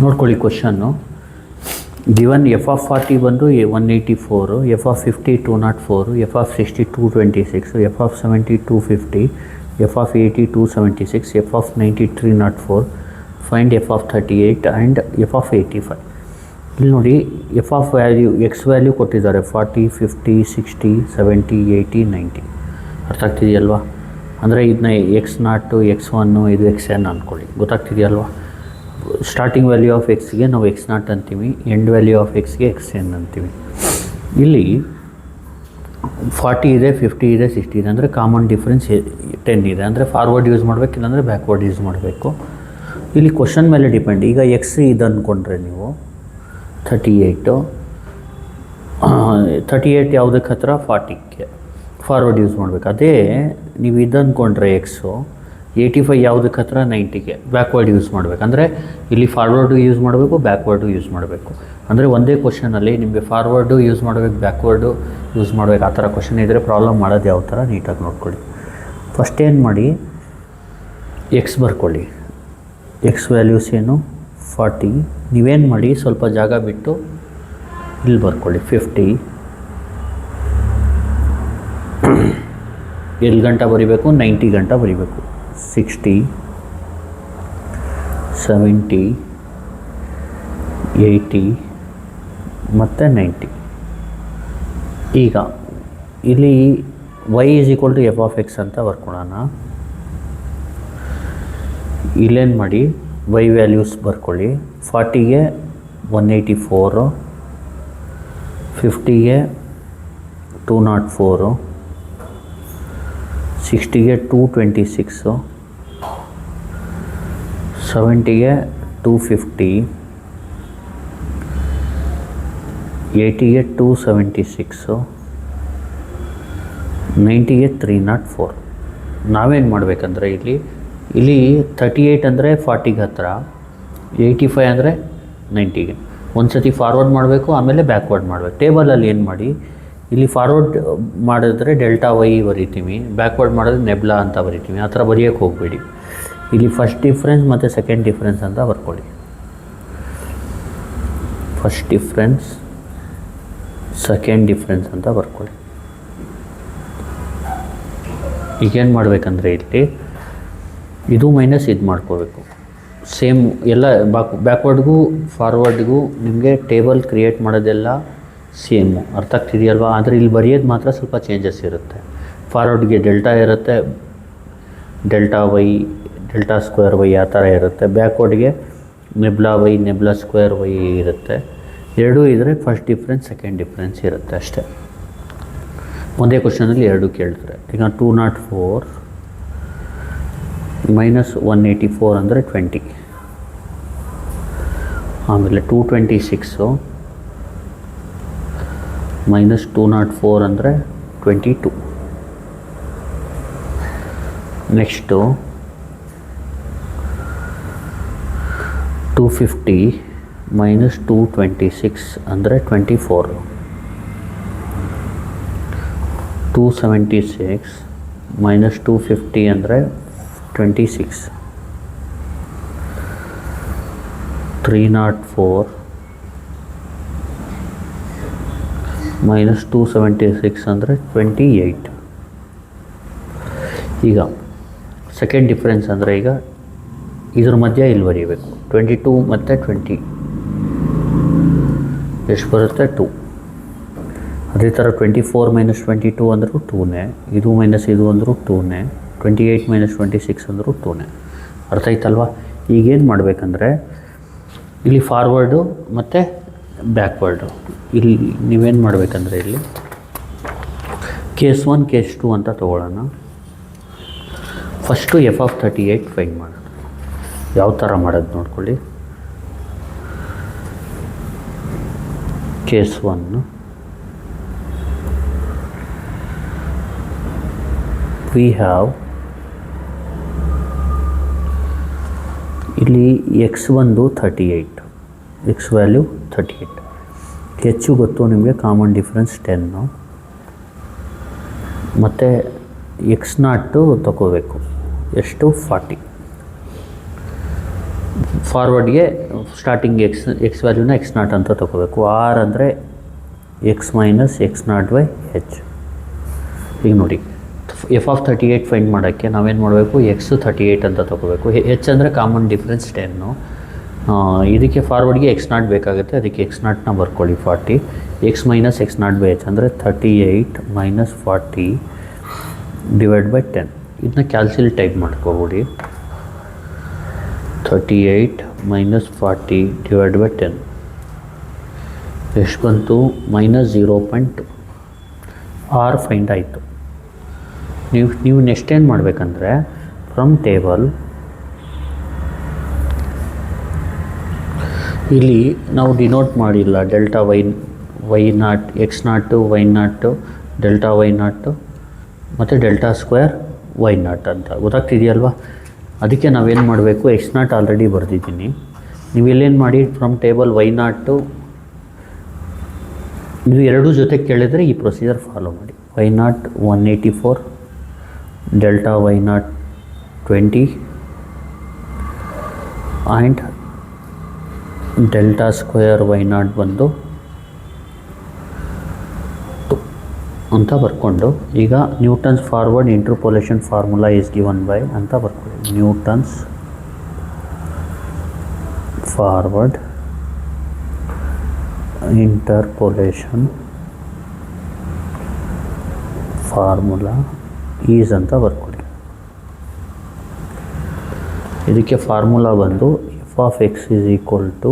ನೋಡ್ಕೊಳ್ಳಿ question. Given F of 40 ಬಂದು 184, F of 50 204, F of 60 226, F of 70 250, F of 80 276, F of 90 304. Find F of 38 and F of 85. ಇಲ್ಲಿ ನೋಡಿ, F of value X value ಕೊಟ್ಟಿದ್ದಾರೆ 40 50 60 70 80 90. ಅರ್ಥ ಆಗ್ತಿದೆಯಲ್ವಾ? ಅಂದರೆ ಇದನ್ನ x0 x1 ಇದು xn ಅಂದ್ಕೊಳ್ಳಿ. ಗೊತ್ತಾಗ್ತಿದೆಯಲ್ವಾ? ಸ್ಟಾರ್ಟಿಂಗ್ ವ್ಯಾಲ್ಯೂ ಆಫ್ ಎಕ್ಸ್ಗೆ ನಾವು x0 ಅಂತೀವಿ, ಎಂಡ್ ವ್ಯಾಲ್ಯೂ ಆಫ್ ಎಕ್ಸ್ಗೆ xn ಅಂತೀವಿ. ಇಲ್ಲಿ 40 ಇದೆ, 50 ಇದೆ, 60 ಇದೆ, ಅಂದರೆ ಕಾಮನ್ ಡಿಫ್ರೆನ್ಸ್ 10 ಇದೆ. ಅಂದರೆ ಫಾರ್ವರ್ಡ್ ಯೂಸ್ ಮಾಡಬೇಕು, ಇಲ್ಲಾಂದರೆ ಬ್ಯಾಕ್ವರ್ಡ್ ಯೂಸ್ ಮಾಡಬೇಕು. ಇಲ್ಲಿ ಕ್ವಶನ್ ಮೇಲೆ ಡಿಪೆಂಡ್. ಈಗ ಎಕ್ಸ್ ಇದು ಅಂದ್ಕೊಂಡ್ರೆ ನೀವು 38 ಯಾವುದಕ್ಕೆ ಹತ್ರ 40ಗೆ ಫಾರ್ವರ್ಡ್ ಯೂಸ್ ಮಾಡಬೇಕು. ಅದೇ ನೀವು ಇದು ಅಂದ್ಕೊಂಡ್ರೆ ಎಕ್ಸು 85 ಯಾವುದಕ್ಕೆ ಹತ್ರ 90ಗೆ ಬ್ಯಾಕ್ವರ್ಡ್ ಯೂಸ್ ಮಾಡಬೇಕು. ಅಂದರೆ ಇಲ್ಲಿ ಫಾರ್ವರ್ಡು ಯೂಸ್ ಮಾಡಬೇಕು, ಬ್ಯಾಕ್ವರ್ಡು ಯೂಸ್ ಮಾಡಬೇಕು. ಅಂದರೆ ಒಂದೇ ಕ್ವಶನಲ್ಲಿ ನಿಮಗೆ ಫಾರ್ವರ್ಡು ಯೂಸ್ ಮಾಡಬೇಕು, ಬ್ಯಾಕ್ವರ್ಡು ಯೂಸ್ ಮಾಡಬೇಕು. ಆ ಥರ ಕ್ವಶನ್ ಇದ್ದರೆ ಪ್ರಾಬ್ಲಮ್ ಮಾಡೋದು ಯಾವ ಥರ ನೀಟಾಗಿ ನೋಡ್ಕೊಳ್ಳಿ. ಫಸ್ಟ್ ಏನು ಮಾಡಿ, ಎಕ್ಸ್ ಬರ್ಕೊಳ್ಳಿ. ಎಕ್ಸ್ ವ್ಯಾಲ್ಯೂಸ್ ಏನು 40. ನೀವೇನು ಮಾಡಿ, ಸ್ವಲ್ಪ ಜಾಗ ಬಿಟ್ಟು ಇಲ್ಲಿ ಬರ್ಕೊಳ್ಳಿ 50. ಎಲ್ಲಿ ಗಂಟ ಬರೀಬೇಕು? 90 ಗಂಟ ಬರೀಬೇಕು. 60 70 80 ಮತ್ತು 90. ಈಗ ಇಲ್ಲಿ y = ಎಫ್ ಆಫ್ ಎಕ್ಸ್ ಅಂತ ಬರ್ಕೊಳ್ಳೋಣ. ಇಲ್ಲೇನು ಮಾಡಿ, y ವ್ಯಾಲ್ಯೂಸ್ ಬರ್ಕೊಳ್ಳಿ. 40ಗೆ 184, 50ಗೆ 204, 60ಗೆ 226, 70ಗೆ 250, 80ಗೆ 276, 90ಗೆ 304. ನಾವೇನು ಮಾಡಬೇಕಂದ್ರೆ ಇಲ್ಲಿ 38 ಅಂದರೆ 40ಗೆ ಹತ್ರ, 85 ಅಂದರೆ 90ಗೆ. ಒಂದು ಸತಿ ಫಾರ್ವರ್ಡ್ ಮಾಡಬೇಕು, ಆಮೇಲೆ ಬ್ಯಾಕ್ವರ್ಡ್ ಮಾಡಬೇಕು. ಟೇಬಲಲ್ಲಿ ಏನು ಮಾಡಿ, ಇಲ್ಲಿ ಫಾರ್ವರ್ಡ್ ಮಾಡಿದ್ರೆ ಡೆಲ್ಟಾ ವೈ ಬರಿತೀವಿ, ಬ್ಯಾಕ್ವರ್ಡ್ ಮಾಡಿದ್ರೆ ನೆಬ್ಲಾ ಅಂತ ಬರಿತೀವಿ. ಆ ಥರ ಬರೆಯೋಕ್ಕೆ ಹೋಗಬೇಡಿ. ಇಲ್ಲಿ ಫಸ್ಟ್ ಡಿಫ್ರೆನ್ಸ್ ಮತ್ತು ಸೆಕೆಂಡ್ ಡಿಫ್ರೆನ್ಸ್ ಅಂತ ಬರ್ಕೊಳ್ಳಿ. ಫಸ್ಟ್ ಡಿಫ್ರೆನ್ಸ್, ಸೆಕೆಂಡ್ ಡಿಫ್ರೆನ್ಸ್ ಅಂತ ಬರ್ಕೊಳ್ಳಿ. ಈಗೇನು ಮಾಡಬೇಕಂದ್ರೆ ಇಲ್ಲಿ ಇದು ಮೈನಸ್ ಇದು ಮಾಡ್ಕೋಬೇಕು. ಸೇಮ್ ಎಲ್ಲ ಬ್ಯಾಕ್ವರ್ಡ್ಗೂ ಫಾರ್ವರ್ಡ್ಗೂ ನಿಮಗೆ ಟೇಬಲ್ ಕ್ರಿಯೇಟ್ ಮಾಡೋದೆಲ್ಲ ಸೇಮು. ಅರ್ಥ ಆಗ್ತಿದೆಯಲ್ವಾ? ಆದರೆ ಇಲ್ಲಿ ಬರೆಯೋದು ಮಾತ್ರ ಸ್ವಲ್ಪ ಚೇಂಜಸ್ ಇರುತ್ತೆ. ಫಾರ್ವರ್ಡ್ಗೆ ಡೆಲ್ಟಾ ಇರುತ್ತೆ, delta y, delta square y ಆ ಥರ ಇರುತ್ತೆ. ಬ್ಯಾಕ್ವರ್ಡ್ಗೆ nabla y, nabla square y ಇರುತ್ತೆ. ಎರಡೂ ಇದ್ದರೆ ಫಸ್ಟ್ ಡಿಫ್ರೆನ್ಸ್ ಸೆಕೆಂಡ್ ಡಿಫ್ರೆನ್ಸ್ ಇರುತ್ತೆ ಅಷ್ಟೇ. ಒಂದೇ ಕ್ವಶನಲ್ಲಿ ಎರಡು ಕೇಳ್ತಾರೆ. ಈಗ 204 ಮೈನಸ್ 184 ಅಂದರೆ 20. ಆಮೇಲೆ 226 ಮೈನಸ್ 204 ಅಂದರೆ 22. ನೆಕ್ಸ್ಟು 250 ಮೈನಸ್ 226 ಅಂದರೆ 24. 276 ಮೈನಸ್ 250 ಅಂದರೆ 26. 304 ಮೈನಸ್ 276 ಅಂದರೆ 28. ಈಗ ಸೆಕೆಂಡ್ ಡಿಫ್ರೆನ್ಸ್ ಅಂದರೆ ಈಗ ಇದ್ರ ಮಧ್ಯೆ ಇಲ್ಲಿ ಬರೀಬೇಕು. 22 ಮತ್ತು 20 ಎಷ್ಟು ಬರುತ್ತೆ? 2. ಅದೇ ಥರ 24 ಮೈನಸ್ 22 ಅಂದರೂ 2ನೇ, ಇದು ಮೈನಸ್ ಇದು ಅಂದರೂ 2ನೇ, 28 ಮೈನಸ್ 26 ಅಂದರೂ 2ನೇ. ಅರ್ಥ ಆಯ್ತಲ್ವಾ? ಈಗೇನು ಮಾಡಬೇಕಂದ್ರೆ ಇಲ್ಲಿ ಫಾರ್ವರ್ಡು ಮತ್ತು ಬ್ಯಾಕ್ವರ್ಡು, ಇಲ್ಲಿ ನೀವೇನು ಮಾಡಬೇಕಂದ್ರೆ ಇಲ್ಲಿ ಕೇಸ್ 1 ಕೇಸ್ 2 ಅಂತ ತೊಗೊಳ್ಳೋಣ. ಫಸ್ಟು ಎಫ್ ಆಫ್ 38 ಫೈಂಡ್ ಮಾಡೋಣ. ಯಾವ ಥರ ಮಾಡೋದು ನೋಡ್ಕೊಳ್ಳಿ. ಕೇಸ್ 1 ವಿ ಹ್ಯಾವ್ ಇಲ್ಲಿ ಎಕ್ಸ್ ಬಂದು 38, ಎಕ್ಸ್ ವ್ಯಾಲ್ಯೂ 38. ಹೆಚ್ಚು ಗೊತ್ತು ನಿಮಗೆ, ಕಾಮನ್ ಡಿಫ್ರೆನ್ಸ್ 10. ಮತ್ತು x0 ತಗೋಬೇಕು. ಎಷ್ಟು? 40. ಫಾರ್ವರ್ಡ್ಗೆ ಸ್ಟಾರ್ಟಿಂಗ್ ಎಕ್ಸ್ ವ್ಯಾಲ್ಯೂನ ಎಕ್ಸ್ ನಾಟ್ ಅಂತ ತೊಗೋಬೇಕು. ಆರ್ ಅಂದರೆ X minus X not by ಹೆಚ್. ಈಗ ನೋಡಿ ಎಫ್ ಆಫ್ 38 ಫೈಂಡ್ ಮಾಡೋಕ್ಕೆ ನಾವೇನು ಮಾಡಬೇಕು, ಎಕ್ಸ್ 38 ಅಂತ ತೊಗೋಬೇಕು. ಹೆಚ್ ಅಂದರೆ ಕಾಮನ್ ಡಿಫ್ರೆನ್ಸ್ 10. ಇದಕ್ಕೆ ಫಾರ್ವರ್ಡ್ಗೆ ಎಕ್ಸ್ ನಾಟ್ ಬೇಕಾಗುತ್ತೆ, ಅದಕ್ಕೆ ಎಕ್ಸ್ ನಾಟ್ನ ಬರ್ಕೊಳ್ಳಿ 40. X minus X not by ಹೆಚ್ ಅಂದರೆ 38 ಮೈನಸ್ 40 ಡಿವೈಡ್ ಬೈ 10. ಇದನ್ನ ಕ್ಯಾಲ್ಸಿಲ್ ಟೈಪ್ ಮಾಡ್ಕೊಬಿಡಿ. 38 ಮೈನಸ್ 40 ಡಿವೈಡ್ ಬೈ 10 ಎಷ್ಟು ಬಂತು, ಮೈನಸ್ 0.2. ಆರ್ ಫೈಂಡ್ ಆಯಿತು. ನೀವು ನೆಕ್ಸ್ಟ್ ಏನು ಮಾಡಬೇಕಂದ್ರೆ ಫ್ರಮ್ ಟೇಬಲ್ ಇಲ್ಲಿ ನಾವು ಡಿನೋಟ್ ಮಾಡಿಲ್ಲ delta y naught x naught y naught delta y naught ಮತ್ತು ಡೆಲ್ಟಾ ಸ್ಕ್ವೇರ್ ವೈ ನಾಟ್ ಅಂತ ಗೊತ್ತಾಗ್ತಿದೆಯಲ್ವಾ. ಅದಕ್ಕೆ ನಾವೇನು ಮಾಡಬೇಕು, ಎಕ್ಸ್ ನಾಟ್ ಆಲ್ರೆಡಿ ಬರೆದಿದ್ದೀನಿ. ನೀವು ಇಲ್ಲೇನು ಮಾಡಿ ಫ್ರಮ್ ಟೇಬಲ್ ವೈ ನಾಟು ನೀವು ಎರಡೂ ಜೊತೆ ಕೇಳಿದರೆ ಈ ಪ್ರೊಸೀಜರ್ ಫಾಲೋ ಮಾಡಿ. Y naught 184 delta y naught 20 and delta square y naught ಬಂದು 2 ಅಂತ ಬರ್ಕೊಂಡು ಈಗ Newton's forward interpolation formula is given by ಅಂತ ಬರ್ಕೊಳ್ಳಿ. Newton's forward interpolation formula is ಅಂತ ಬರ್ಕೊಳ್ಳಿ. ಇದಕ್ಕೆ ಫಾರ್ಮುಲಾ ಬಂದು f of x is equal to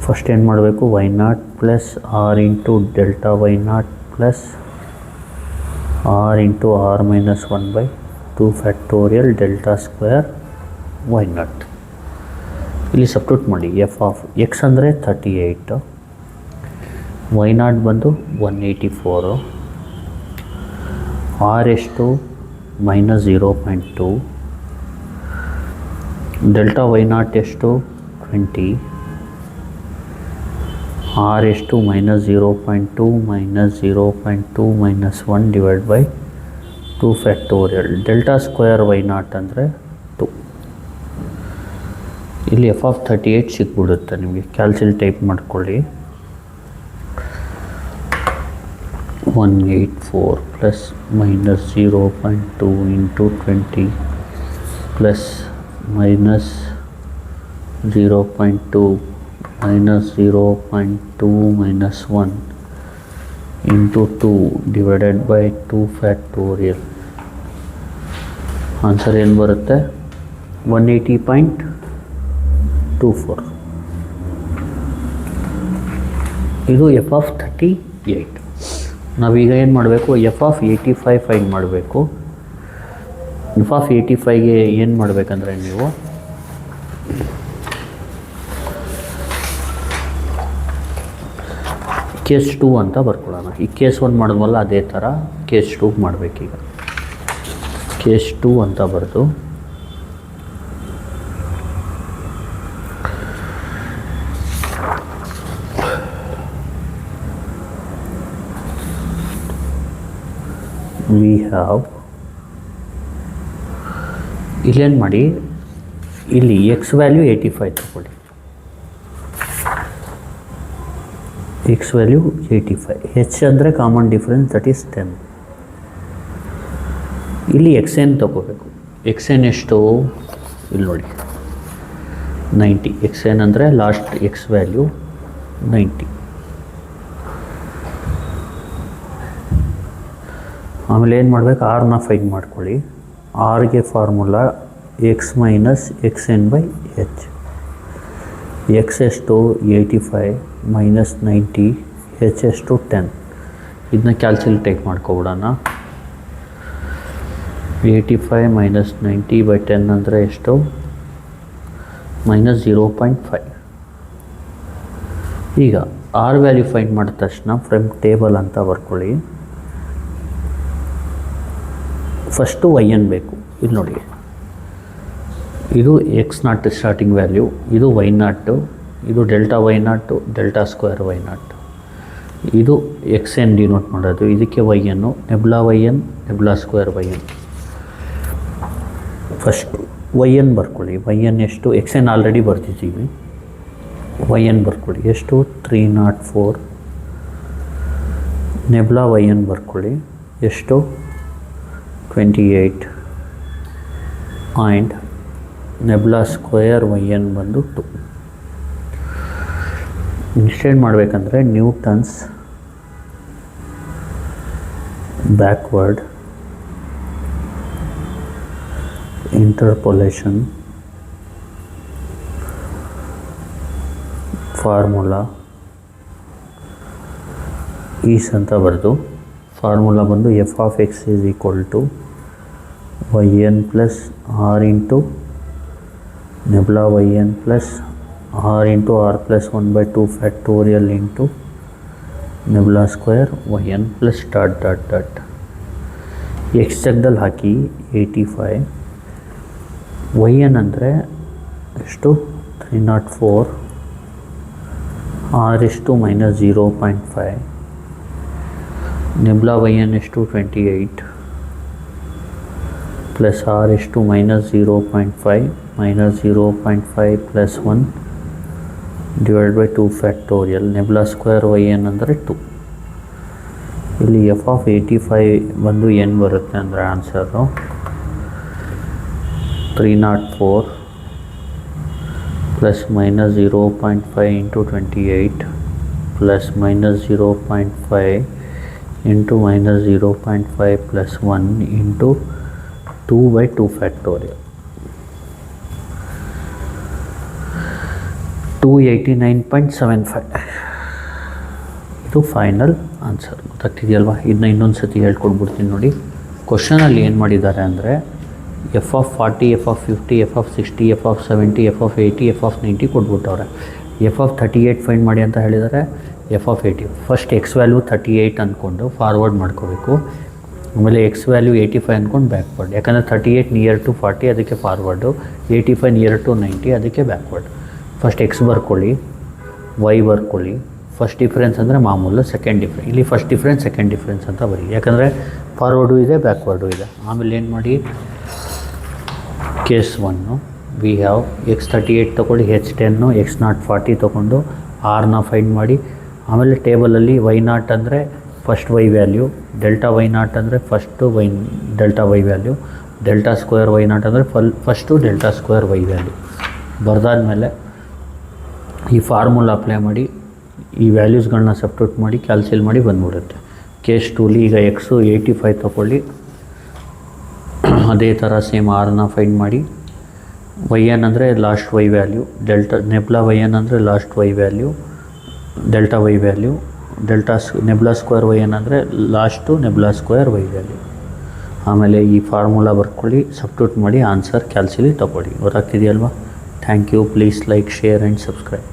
first ಏನು ಮಾಡಬೇಕು, y naught plus r into delta y naught plus r into r minus 1/2 factorial delta square y not. ಇಲ್ಲಿ substitute ಮಾಡಿ. F of X ಅಂದರೆ 38, Y naught ಬಂದು 184, R ಎಷ್ಟು minus 0.2, delta y not ಎಷ್ಟು 20, R ಎಷ್ಟು minus 0.2 minus 0.2 minus 1 divide by 2 factorial delta square y not ಅಂದರೆ 2. ಇಲ್ಲಿ F of 38 ಸಿಕ್ಬಿಡುತ್ತೆ ನಿಮಗೆ. ಕ್ಯಾಲ್ಸಿಲ್ ಟೈಪ್ ಮಾಡ್ಕೊಳ್ಳಿ. 184 plus minus 0.2 into 20 plus minus 0.2 minus 0.2 minus 1 into 2 divided by 2 factorial. Answer ಏನು ಬರುತ್ತೆ, 180.24. ಇದು ಎಫ್ ಆಫ್ 38. ನಾವೀಗ ಏನು ಮಾಡಬೇಕು, ಎಫ್ ಆಫ್ 85 ಫೈಂಡ್ ಮಾಡಬೇಕು. ಎಫ್ ಆಫ್ 85ಗೆ ಏನು ಮಾಡಬೇಕಂದ್ರೆ ನೀವು ಕೇಸ್ 2 ಅಂತ ಬರ್ಕೊಳ್ಳೋಣ. ಈ ಕೇಸ್ 1 ಮಾಡಿದ್ವಲ್ಲ ಅದೇ ಥರ ಕೇಸ್ 2 ಮಾಡಬೇಕೀಗ. ಕೇಸ್ 2 ಅಂತ ಬರೆದು ವಿ ಹ್ಯಾವ್ ಇಲ್ಲೇನು ಮಾಡಿ, ಇಲ್ಲಿ ಎಕ್ಸ್ ವ್ಯಾಲ್ಯೂ 85 ತಗೊಳ್ಳಿ. ಎಕ್ಸ್ ವ್ಯಾಲ್ಯೂ 85, ಹೆಚ್ ಅಂದರೆ ಕಾಮನ್ ಡಿಫ್ರೆನ್ಸ್ ದಟ್ ಈಸ್ 10. ಇಲ್ಲಿ ಎಕ್ಸ್ ಎನ್ ತಗೋಬೇಕು. ಎಕ್ಸ್ ಎನ್ ಎಷ್ಟು ಇಲ್ಲಿ ನೋಡಿ 90. ಎಕ್ಸ್ ಎನ್ ಅಂದರೆ ಲಾಸ್ಟ್ ಎಕ್ಸ್ ವ್ಯಾಲ್ಯೂ 90. ಆಮೇಲೆ ಏನು ಮಾಡಬೇಕು, ಆರ್ನ ಫೈಂಡ್ ಮಾಡ್ಕೊಳ್ಳಿ. ಆರ್ಗೆ formula x minus x n by h. X ಎಷ್ಟು 85 ಮೈನಸ್ 90, ಹೆಚ್ ಎಷ್ಟು 10. ಇದನ್ನ ಕ್ಯಾಲ್ಸಿಲ್ ಟೈಪ್ ಮಾಡ್ಕೊಬಿಡೋಣ. 85 ಮೈನಸ್ 90 ಬೈ 10 ಅಂದರೆ ಎಷ್ಟು, ಮೈನಸ್ 0.5. ಈಗ ಆರ್ ವ್ಯಾಲ್ಯೂ ಫೈಂಡ್ ಮಾಡಿದ ತಕ್ಷಣ ಫ್ರಮ್ ಟೇಬಲ್ ಅಂತ ಬರ್ಕೊಳ್ಳಿ. ಫಸ್ಟು ವೈ ಎನ್ ಬೇಕು. ಇದು ನೋಡಿ, ಇದು ಎಕ್ಸ್ ನಾಟ್ ಸ್ಟಾರ್ಟಿಂಗ್ ವ್ಯಾಲ್ಯೂ, ಇದು ವೈ ನಾಟು, ಇದು delta y naught delta square y naught, ಇದು ಎಕ್ಸ್ ಎನ್ ಡಿನೋಟ್ ಮಾಡೋದು. ಇದಕ್ಕೆ ವೈ ಎನ್ನು, nabla y n nabla square y n. First y n ಬರ್ಕೊಳ್ಳಿ. ವೈ ಎನ್ ಎಷ್ಟು, ಎಕ್ಸ್ ಎನ್ ಆಲ್ರೆಡಿ ಬರ್ತಿದ್ದೀವಿ. Y n ಬರ್ಕೊಳ್ಳಿ ಎಷ್ಟು, 304. ನೆಬ್ಲಾ ವೈ ಎನ್ ಬರ್ಕೊಳ್ಳಿ ಎಷ್ಟು, 28. And nabla square y n ಬಂದು 2. ಇನ್ಸ್ಟೆಂಟ್ ಮಾಡಬೇಕಂದ್ರೆ Newton's backward interpolation formula is ಅಂತ ಬರೆದು, ಫಾರ್ಮುಲಾ ಬಂದು f of x is equal to y n plus r into nabla y n plus r into r plus 1/2 factorial into nabla square y n plus dot dot dot. X ಜಾಗದಲ್ಲಿ ಹಾಕಿ 85. Y n ಅಂದರೆ ಎಷ್ಟು, 304. R ಎಷ್ಟು -0.5. ನೆಬ್ಲಾ y n ಎಷ್ಟು 28 plus R ಎಷ್ಟು -0.5 -0.5 plus 1 /2 factorial. Nabla square y n ಅಂದರೆ 2. ಇಲ್ಲಿ F of 85 ಬಂದು ಏನು ಬರುತ್ತೆ ಅಂದರೆ answer 304 plus -0.5 into 28 plus -0.5 into -0.5 plus 1 into 2/2 factorial. 289.75 ಇದು ಫೈನಲ್ ಆನ್ಸರ್. ಗೊತ್ತಾಗ್ತಿದೆಯಲ್ವಾ? ಇದನ್ನ ಇನ್ನೊಂದು ಸತಿ ಹೇಳ್ಕೊಡ್ಬಿಡ್ತೀನಿ ನೋಡಿ. ಕ್ವಶನಲ್ಲಿ ಏನು ಮಾಡಿದ್ದಾರೆ ಅಂದರೆ f of 40, f of 50, f of 60, f of 70, f of 80, f of 90 ಕೊಟ್ಬಿಟ್ಟವ್ರೆ. ಎಫ್ ಆಫ್ 38 ಫೈಂಡ್ ಮಾಡಿ ಅಂತ ಹೇಳಿದ್ದಾರೆ. F of 80 first x value 38 ಅಂದ್ಕೊಂಡು ಫಾರ್ವರ್ಡ್ ಮಾಡ್ಕೋಬೇಕು. ಆಮೇಲೆ ಎಕ್ಸ್ ವ್ಯಾಲ್ಯೂ 85 ಅಂದ್ಕೊಂಡು ಬ್ಯಾಕ್ವರ್ಡ್. ಯಾಕಂದರೆ 38 ನಿಯರ್ ಟು 40 ಅದಕ್ಕೆ ಫಾರ್ವರ್ಡು, 85 ನಿಯರ್ ಟು 90 ಅದಕ್ಕೆ ಬ್ಯಾಕ್ವರ್ಡ್. ಫಸ್ಟ್ ಎಕ್ಸ್ ಬರ್ಕೊಳ್ಳಿ, ವೈ ಬರ್ಕೊಳ್ಳಿ. ಫಸ್ಟ್ ಡಿಫ್ರೆನ್ಸ್ ಅಂದರೆ ಮಾಮೂಲು, ಸೆಕೆಂಡ್ ಡಿಫ್ರೆನ್ಸ್ ಇಲ್ಲಿ ಫಸ್ಟ್ ಡಿಫ್ರೆನ್ಸ್ ಸೆಕೆಂಡ್ ಡಿಫ್ರೆನ್ಸ್ ಅಂತ ಬರೀ. ಯಾಕಂದರೆ ಫಾರ್ವರ್ಡು ಇದೆ ಬ್ಯಾಕ್ವರ್ಡು ಇದೆ. ಆಮೇಲೆ ಏನು ಮಾಡಿ, ಕೇಸ್ 1 ವಿ ಹ್ಯಾವ್ ಎಕ್ಸ್ 38 ತೊಗೊಳ್ಳಿ, H10 X0 40 ತೊಗೊಂಡು ಆರ್ನ ಫೈಂಡ್ ಮಾಡಿ. ಆಮೇಲೆ ಟೇಬಲಲ್ಲಿ y0 ಅಂದರೆ first Y value, delta y0 ಅಂದರೆ first delta y value, delta square y0 ಅಂದರೆ first delta square y value ಬರೆದಾದ್ಮೇಲೆ ಈ ಫಾರ್ಮುಲಾ ಅಪ್ಲೈ ಮಾಡಿ ಈ ವ್ಯಾಲ್ಯೂಸ್ಗಳನ್ನ ಸಬ್ಸ್ಟಿಟ್ಯೂಟ್ ಮಾಡಿ ಕ್ಯಾಲ್ಸಿಲ್ ಮಾಡಿ ಬಂದ್ಬಿಡುತ್ತೆ. ಕೇಸ್ 2ಲಿ ಈಗ ಎಕ್ಸು 85 ತೊಗೊಳ್ಳಿ, ಅದೇ ಥರ ಸೇಮ್ ಆರ್ನ ಫೈಂಡ್ ಮಾಡಿ. ವೈ ಎನ್ ಅಂದರೆ last y value, nabla y n ಅಂದರೆ last y value, delta y value, nabla square y n ಅಂದರೆ last nabla square y value. ಆಮೇಲೆ ಈ ಫಾರ್ಮುಲಾ ಬರ್ಕೊಳ್ಳಿ, ಸಬ್ಸ್ಟಿಟ್ಯೂಟ್ ಮಾಡಿ ಆನ್ಸರ್ ಕ್ಯಾಲ್ಸಿಲಿ ತೊಗೊಳ್ಳಿ. ಗೊತ್ತಾಗ್ತಿದೆಯಲ್ವಾ? Thank you. Please like, share and subscribe.